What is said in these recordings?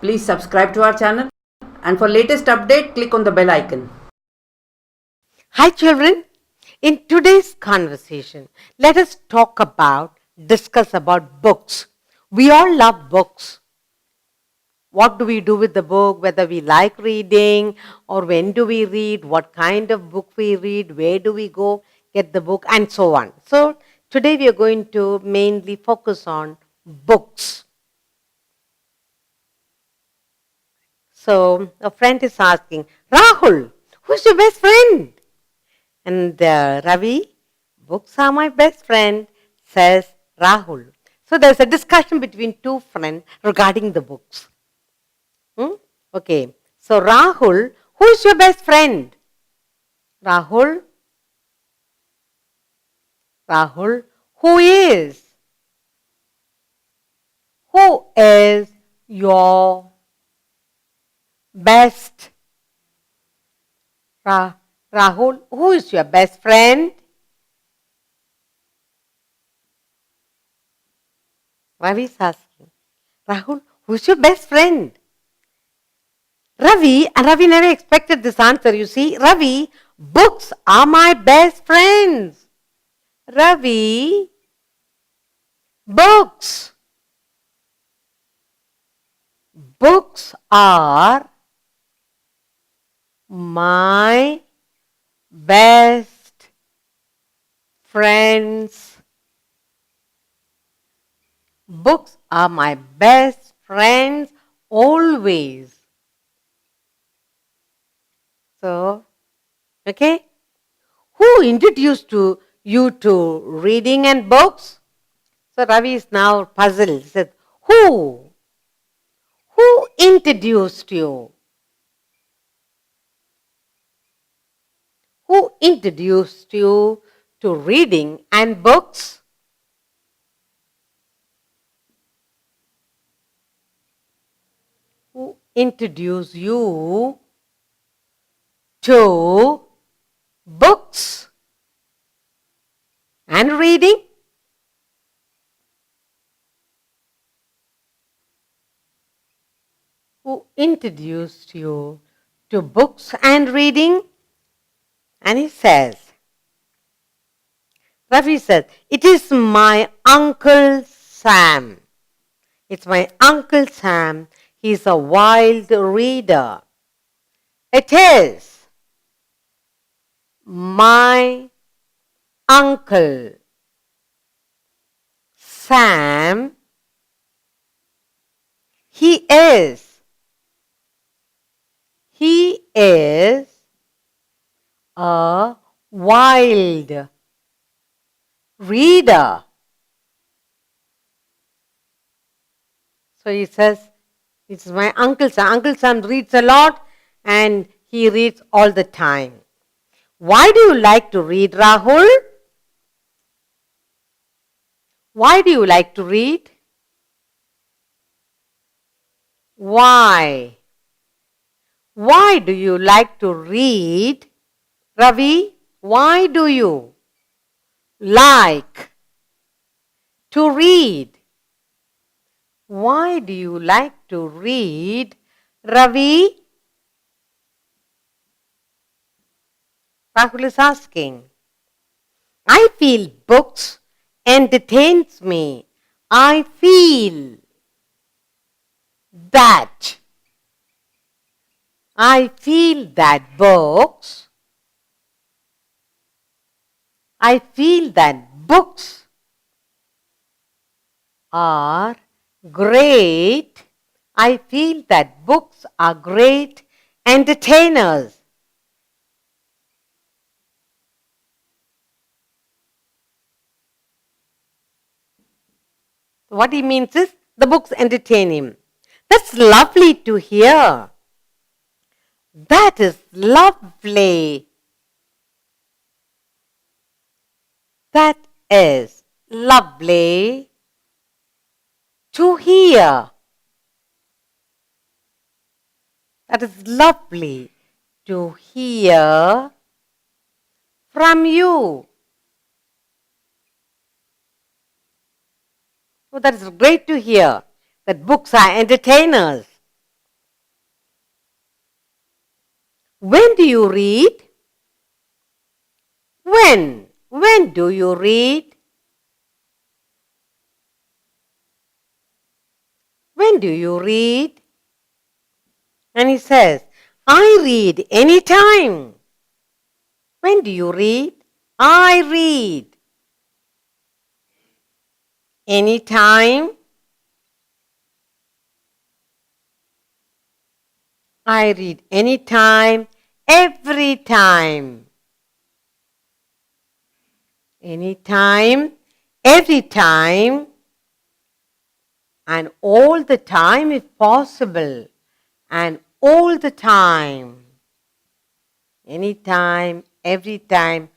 Please subscribe to our channel, and for latest update, click on the bell icon. Hi children, in today's conversation, let us discuss about books. We all love books. What do we do with the book, whether we like reading or when do we read, what kind of book we read, where do we go get the book and so on. So today we are going to mainly focus on books. So a friend is asking, Rahul, who's your best friend? And Ravi, books are my best friend, says Rahul. So there's a discussion between two friends regarding the books. Okay, so Rahul, who is your best friend? Rahul? Rahul, who is? Who is your best? Rahul, who is your best friend? Ravi is asking, Rahul, who is your best friend? Ravi never expected this answer. You see, Ravi, books are my best friends. Ravi, books. Books are my best friends. Books are my best friends always. So, okay. Who introduced you to reading and books? So Ravi is now puzzled. He said, who? Who introduced you? Who introduced you to reading and books? Who introduced you to books and reading? Who introduced you to books and reading? And he says, Ravi says, it is my Uncle Sam. It's my Uncle Sam. He's a wild reader. It is my Uncle Sam. He is a wild reader. So he says, it's my Uncle Sam. Uncle Sam reads a lot and he reads all the time. Why do you like to read, Rahul? Why do you like to read? Why? Why do you like to read? Ravi, why do you like to read? Why do you like to read, Ravi? Rahul is asking. I feel books entertains me. I feel that books are great. I feel that books are great entertainers. What he means is the books entertain him. That's lovely to hear. That is lovely. That is lovely to hear. That is lovely to hear from you. Oh, that is great to hear that books are entertainers. When do you read? When? When do you read? When do you read? And he says, I read anytime. When do you read? I read. Anytime. I read anytime, every time. Anytime, every time, and all the time if possible, and all the time. Anytime, every time,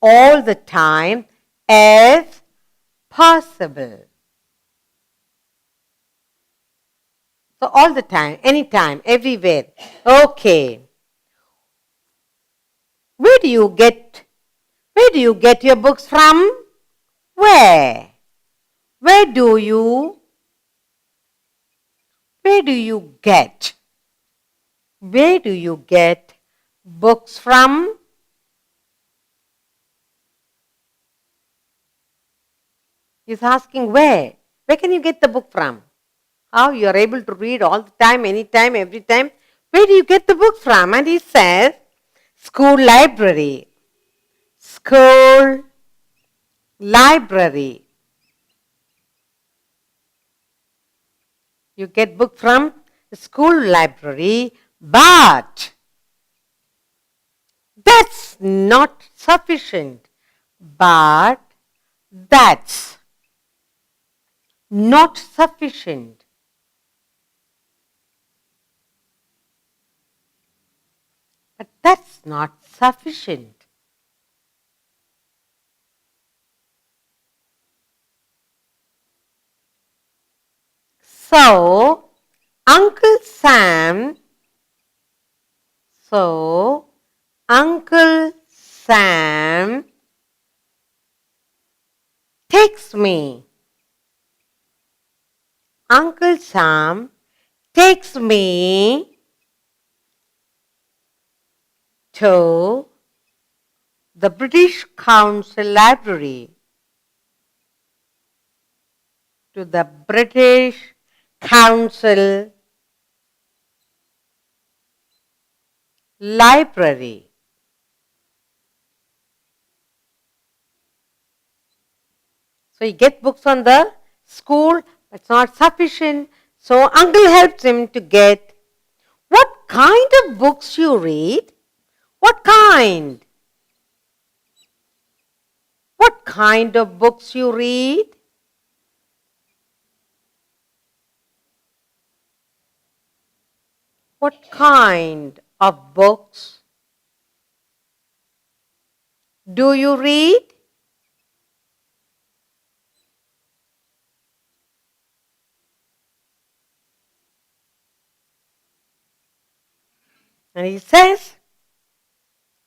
all the time, if possible. So all the time, anytime, everywhere. Okay. Where do you get your books from? Where? Where do you get? Where do you get books from? He's asking where? Where can you get the book from? How you are able to read all the time, anytime, every time? Where do you get the book from? And he says, school library. School library. You get book from the school library, but that's not sufficient. But that's not sufficient. But that's not sufficient. So, Uncle Sam takes me. Uncle Sam takes me to the British Council Library. To the British Council Library. So you get books on the school, but it's not sufficient. So uncle helps him to get. What kind of books you read? What kind? What kind of books you read? What kind of books do you read? And he says,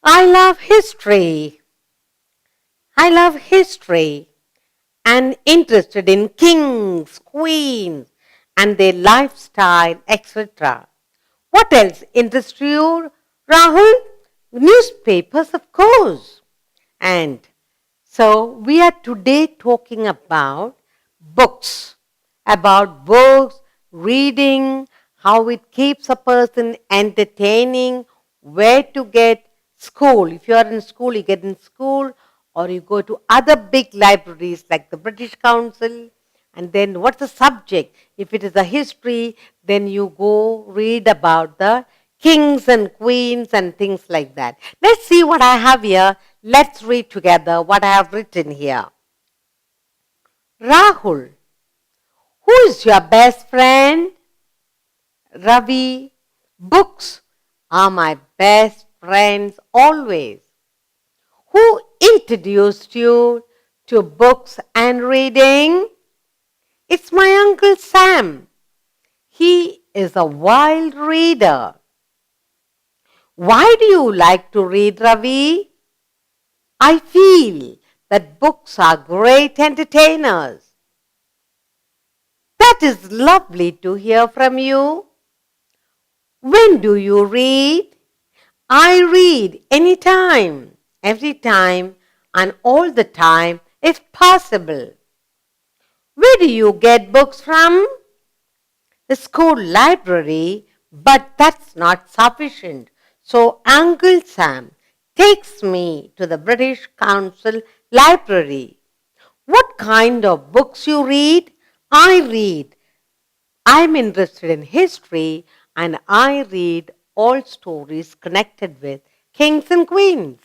I love history. I love history and interested in kings, queens, and their lifestyle, etc. What else interests you, Rahul? Newspapers, of course. And so we are today talking about books, reading, how it keeps a person entertaining, where to get school. If you are in school, you get in school, or you go to other big libraries like the British Council. And then what's the subject? If it is a history, then you go read about the kings and queens and things like that. Let's see what I have here. Let's read together what I have written here. Rahul, who is your best friend? Ravi, books are my best friends always. Who introduced you to books and reading? It's my Uncle Sam. He is a wild reader. Why do you like to read, Ravi? I feel that books are great entertainers. That is lovely to hear from you. When do you read? I read anytime, every time, and all the time if possible. Where do you get books from? The school library, but that's not sufficient. So Uncle Sam takes me to the British Council Library. What kind of books you read? I read. I'm interested in history and I read all stories connected with kings and queens.